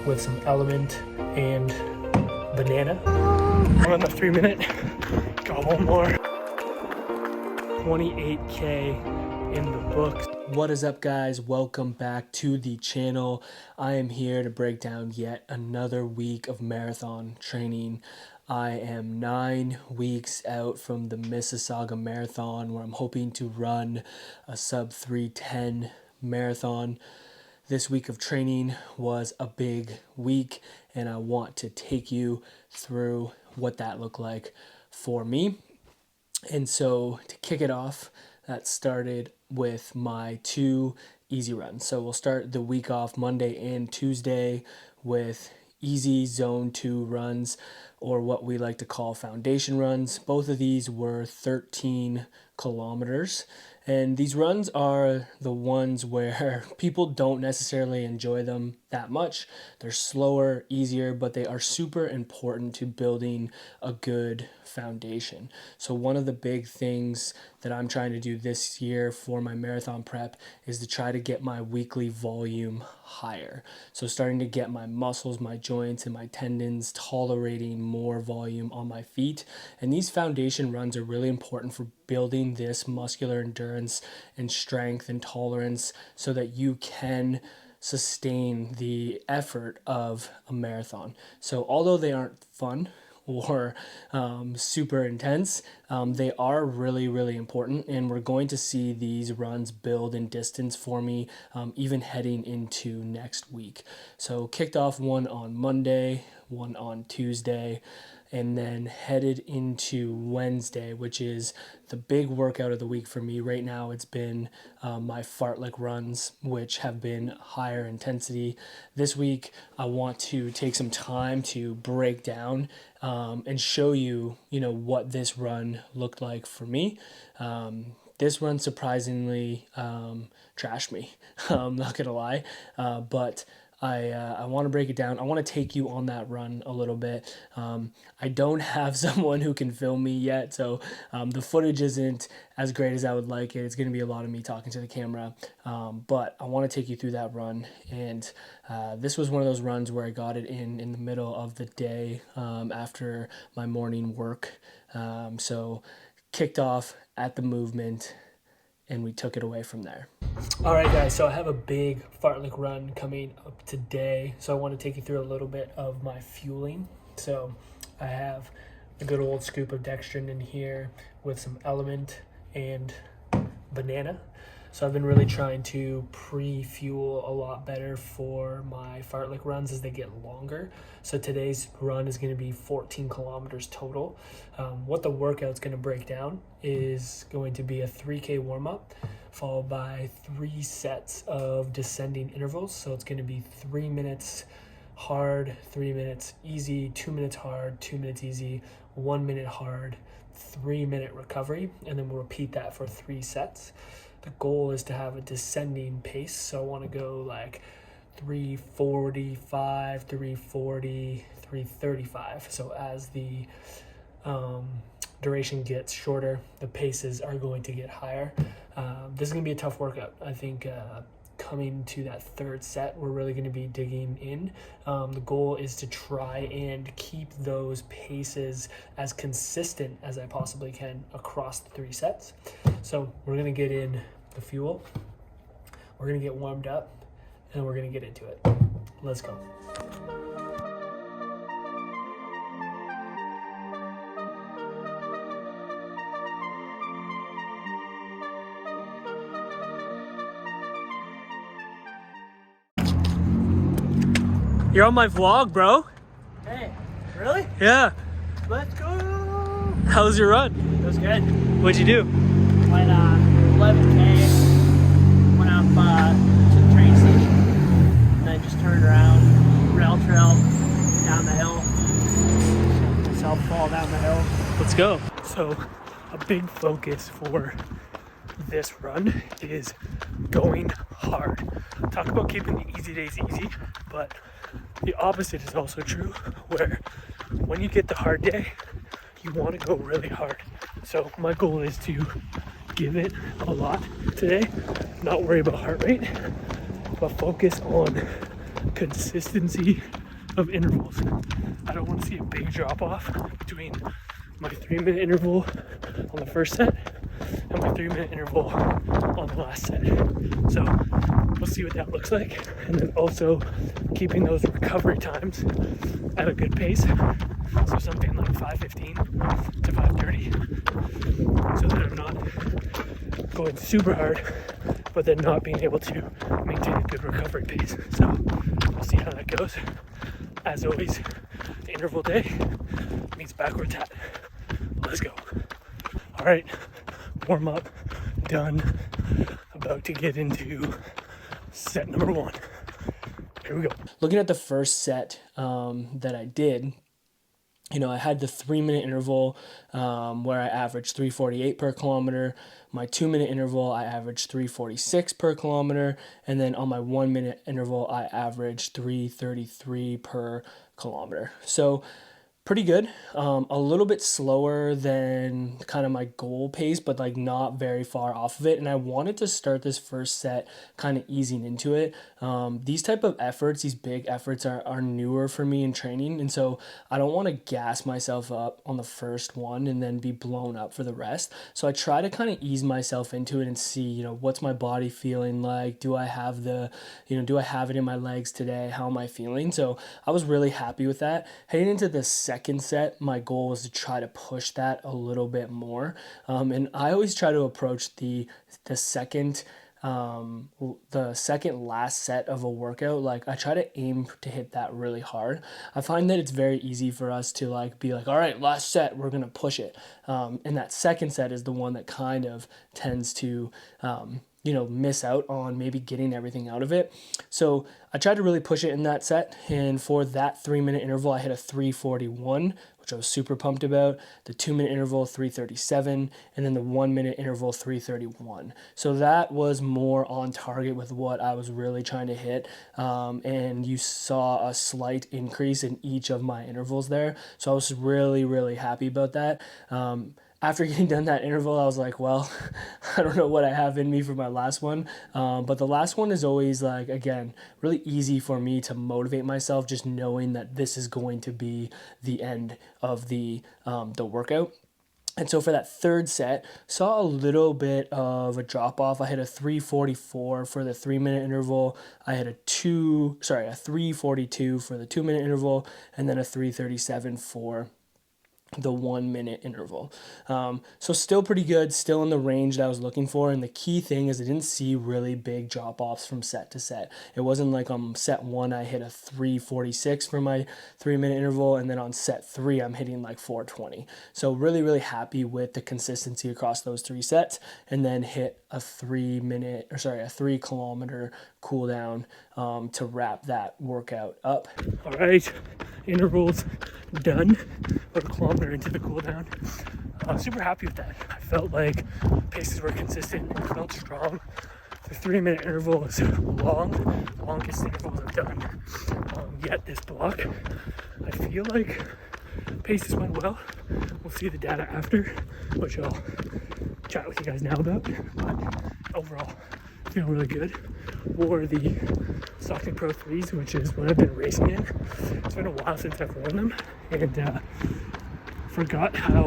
with some element and banana. We're on the 3 minute. Got one more. 28K in the books. What is up, guys? Welcome back to the channel. I am here to break down yet another week of marathon training. I am 9 weeks out from the Mississauga Marathon, where I'm hoping to run a sub 3:10 marathon. This week of training was a big week, and I want to take you through what that looked like for me. And so to kick it off, that started with my 2 easy runs. So we'll start the week off Monday and Tuesday with easy zone 2 runs, or what we like to call foundation runs. Both of these were 13 kilometers. And these runs are the ones where people don't necessarily enjoy them that much. They're slower, easier, but they are super important to building a good foundation. So one of the big things that I'm trying to do this year for my marathon prep is to try to get my weekly volume higher. So starting to get my muscles, my joints, and my tendons tolerating more volume on my feet. And these foundation runs are really important for building this muscular endurance and strength and tolerance so that you can sustain the effort of a marathon. So although they aren't fun or super intense, they are really, really important, and we're going to see these runs build in distance for me even heading into next week. So kicked off one on Monday, one on Tuesday, and then headed into Wednesday, which is the big workout of the week for me. Right now it's been my fartlek runs, which have been higher intensity. This week I want to take some time to break down and show you, what this run looked like for me. This run surprisingly trashed me. I'm not gonna lie, but I want to break it down. I want to take you on that run a little bit. I don't have someone who can film me yet, so the footage isn't as great as I would like it. It's going to be a lot of me talking to the camera, but I want to take you through that run. And this was one of those runs where I got it in the middle of the day after my morning work. So kicked off at the movement, and we took it away from there. All right, guys, so I have a big fartlek run coming up today. So I want to take you through a little bit of my fueling. So I have a good old scoop of dextrin in here with some element and banana. So I've been really trying to pre-fuel a lot better for my fartlek runs as they get longer. So today's run is going to be 14 kilometers total. What the workout's going to break down is going to be a 3K warm-up followed by 3 sets of descending intervals. So it's going to be 3 minutes hard, 3 minutes easy, 2 minutes hard, 2 minutes easy, 1 minute hard, 3 minute recovery, and then we'll repeat that for 3 sets. The goal is to have a descending pace, so I want to go like 345, 340, 335. So as the duration gets shorter, the paces are going to get higher. This is going to be a tough workout. I think coming to that 3rd set, we're really going to be digging in. The goal is to try and keep those paces as consistent as I possibly can across the 3 sets. So we're going to get in the fuel, we're going to get warmed up, and we're going to get into it. Let's go. You're on my vlog, bro. Hey, really? Yeah. Let's go. How was your run? It was good. What'd you do? Went 11K, went up to the train station, and then just turned around, rail trail down the hill. Myself fall down the hill. Let's go. So a big focus for this run is going hard. Talk about keeping the easy days easy, but the opposite is also true, where when you get the hard day, you want to go really hard. So my goal is to give it a lot today, not worry about heart rate, but focus on consistency of intervals. I don't want to see a big drop off between my 3-minute interval on the first set and my 3-minute interval on the last set. So we'll see what that looks like. And then also keeping those recovery times at a good pace. So something like 5:15 to 5:30, so that I'm not going super hard, but then not being able to maintain a good recovery pace. So we'll see how that goes. As always, the interval day means backwards hat. Let's go. All right, warm up, done. About to get into set number 1. Here we go. Looking at the first set that I did, I had the 3-minute interval where I averaged 3:48 per kilometer. My 2-minute interval, I averaged 3:46 per kilometer. And then on my 1-minute interval, I averaged 3:33 per kilometer. So pretty good. A little bit slower than kind of my goal pace, but like not very far off of it. And I wanted to start this first set kind of easing into it. These type of efforts, these big efforts are newer for me in training. And so I don't want to gas myself up on the first one and then be blown up for the rest. So I try to kind of ease myself into it and see, what's my body feeling like? Do I have do I have it in my legs today? How am I feeling? So I was really happy with that. Heading into the second set, my goal was to try to push that a little bit more. And I always try to approach the second last set of a workout, like I try to aim to hit that really hard. I find that it's very easy for us to be like, all right, last set, we're gonna push it. And that second set is the one that kind of tends to miss out on maybe getting everything out of it. So I tried to really push it in that set. And for that 3-minute interval, I hit a 3:41, which I was super pumped about. The 2-minute interval, 3:37, and then the 1-minute interval, 3:31. So that was more on target with what I was really trying to hit. And you saw a slight increase in each of my intervals there. So I was really, really happy about that. After getting done that interval, I was like, well, I don't know what I have in me for my last one. But the last one is always again, really easy for me to motivate myself, just knowing that this is going to be the end of the workout. And so for that third set, saw a little bit of a drop off. I hit a 3:44 for the 3-minute interval. I had a 3:42 for the 2-minute interval, and then a 3:37 for the 1-minute interval. So still pretty good, still in the range that I was looking for. And the key thing is I didn't see really big drop offs from set to set. It wasn't like on set 1 I hit a 3:46 for my 3-minute interval, and then on set 3 I'm hitting like 4:20. So really, really happy with the consistency across those 3 sets, and then hit a 3-kilometer cool down to wrap that workout up. All right, intervals done. We're a kilometer into the cool down. Super happy with that. I felt like paces were consistent, felt strong. The 3-minute interval was longest interval I've done yet this block. I feel like paces went well. We'll see the data after, which I'll chat with you guys now about. But overall, feeling really good. Wore the Stockton Pro 3s, which is what I've been racing in. It's been a while since I've worn them, and forgot how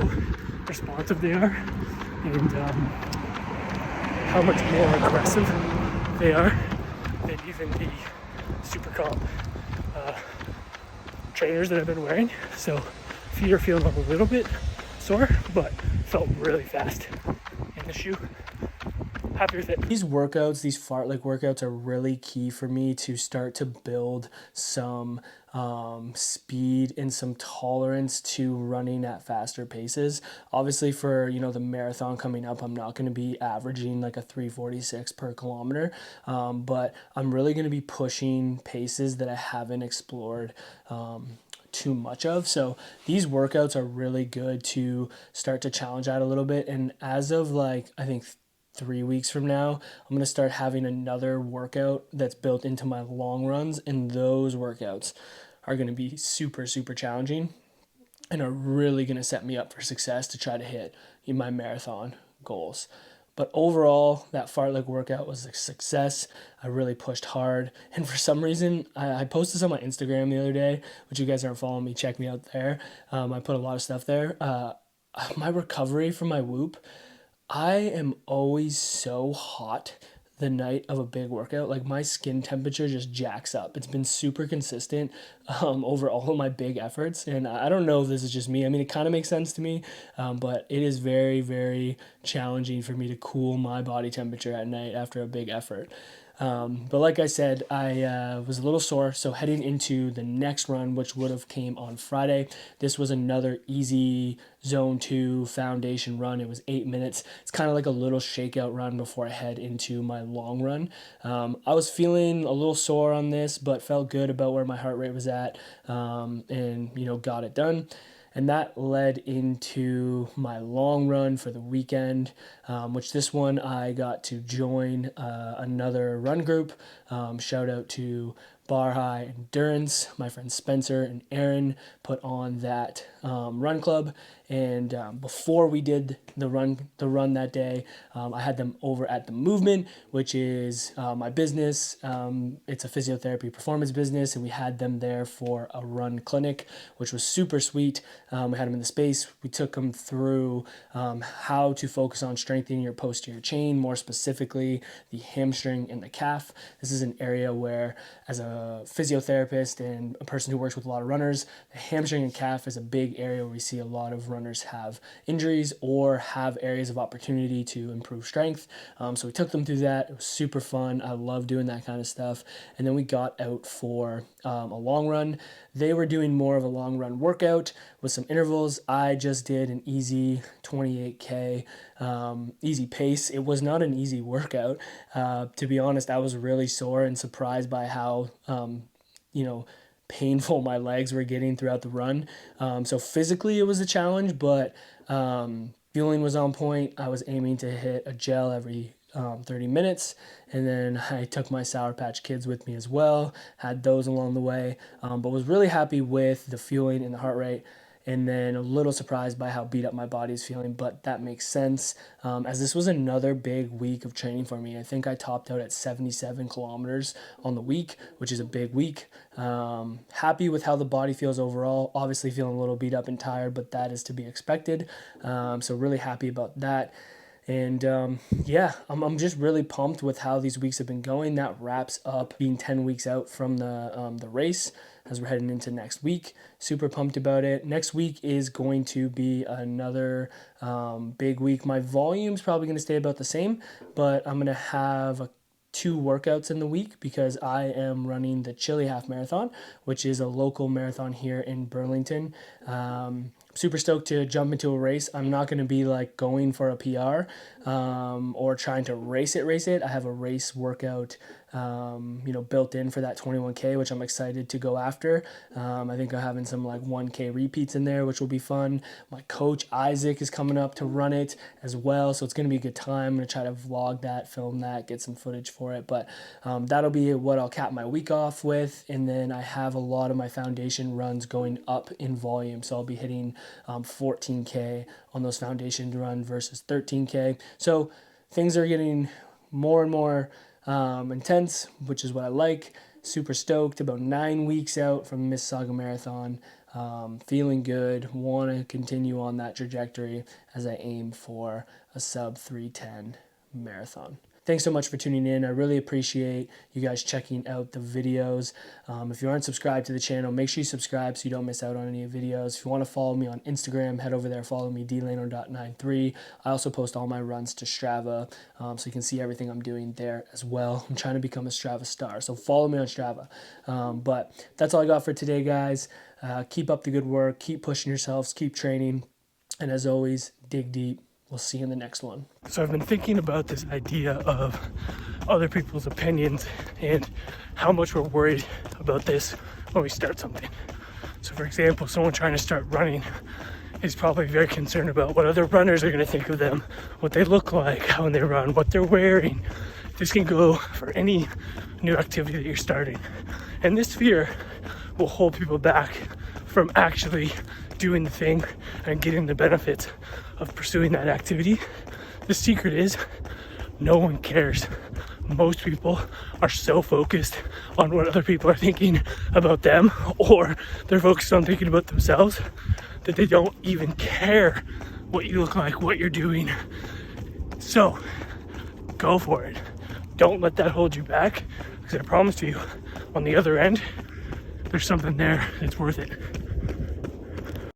responsive they are, and how much more aggressive they are than even the Super Comp trainers that I've been wearing. So feet are feeling a little bit sore, but felt really fast in the shoe. Happy with it. These workouts, these fartlek workouts, are really key for me to start to build some speed and some tolerance to running at faster paces. Obviously for the marathon coming up, I'm not going to be averaging like a 3:46 per kilometer, but I'm really going to be pushing paces that I haven't explored too much of. So these workouts are really good to start to challenge that a little bit. And as of I think 3 weeks from now, I'm going to start having another workout that's built into my long runs, and those workouts are going to be super, super challenging and are really going to set me up for success to try to hit my marathon goals. But overall, that fartlek workout was a success. I really pushed hard. And for some reason, I posted this on my Instagram the other day, which you guys aren't following me, check me out there. I put a lot of stuff there. My recovery from my whoop, I am always so hot the night of a big workout. Like my skin temperature just jacks up. It's been super consistent over all of my big efforts. And I don't know if this is just me. I mean, it kind of makes sense to me, but it is very, very challenging for me to cool my body temperature at night after a big effort. But like I said, I was a little sore. So heading into the next run, which would have came on Friday, this was another easy zone 2 foundation run. It was 8 minutes. It's kind of like a little shakeout run before I head into my long run. I was feeling a little sore on this, but felt good about where my heart rate was at, and got it done. And that led into my long run for the weekend, which this one I got to join another run group. Shout out to Bar High Endurance. My friends Spencer and Erin put on that run club. And before we did the run that day, I had them over at the Movement, which is my business. It's a physiotherapy performance business, and we had them there for a run clinic, which was super sweet. We had them in the space. We took them through how to focus on strengthening your posterior chain, more specifically the hamstring and the calf. This is an area where, as a physiotherapist and a person who works with a lot of runners, the hamstring and calf is a big area where we see a lot of runners have injuries or have areas of opportunity to improve strength. So we took them through that. It was super fun. I love doing that kind of stuff. And then we got out for a long run. They were doing more of a long run workout with some intervals. I just did an easy 28K, easy pace. It was not an easy workout. To be honest, I was really sore and surprised by how, painful my legs were getting throughout the run. So physically it was a challenge, but feeling was on point. I was aiming to hit a gel every 30 minutes. And then I took my Sour Patch Kids with me as well, had those along the way, but was really happy with the fueling and the heart rate. And then a little surprised by how beat up my body is feeling, but that makes sense, as this was another big week of training for me. I think I topped out at 77 kilometers on the week, which is a big week. Happy with how the body feels overall. Obviously feeling a little beat up and tired, but that is to be expected. So really happy about that. And I'm just really pumped with how these weeks have been going. That wraps up being 10 weeks out from the race as we're heading into next week. Super pumped about it. Next week is going to be another big week. My volume's probably going to stay about the same, but I'm going to have 2 workouts in the week because I am running the Chile Half Marathon, which is a local marathon here in Burlington. Super stoked to jump into a race. I'm not going to be like going for a PR or trying to race it. I have a race workout built in for that 21K, which I'm excited to go after. I think I'm having some like 1K repeats in there, which will be fun. My coach Isaac is coming up to run it as well, so it's going to be a good time. I'm going to try to vlog that, film that, get some footage for it, but that'll be what I'll cap my week off with. And then I have a lot of my foundation runs going up in volume, so I'll be hitting 14K on those foundation runs versus 13K. So things are getting more and more intense, which is what I like. Super stoked. About 9 weeks out from the Mississauga Marathon. Feeling good. Want to continue on that trajectory as I aim for a sub 3:10 marathon. Thanks so much for tuning in. I really appreciate you guys checking out the videos. If you aren't subscribed to the channel, make sure you subscribe so you don't miss out on any videos. If you want to follow me on Instagram, head over there, follow me, dlano.93. I also post all my runs to Strava, so you can see everything I'm doing there as well. I'm trying to become a Strava star, so follow me on Strava. But that's all I got for today, guys. Keep up the good work. Keep pushing yourselves. Keep training. And as always, dig deep. We'll see you in the next one. So I've been thinking about this idea of other people's opinions and how much we're worried about this when we start something. So for example, someone trying to start running is probably very concerned about what other runners are going to think of them, what they look like, how they run, what they're wearing. This can go for any new activity that you're starting. And this fear will hold people back from actually doing the thing and getting the benefits of pursuing that activity. the secret is no one cares. Most people are so focused on what other people are thinking about them, or they're focused on thinking about themselves, that they don't even care what you look like, what you're doing. So go for it. Don't let that hold you back, because I promise you, on the other end, there's something there that's worth it.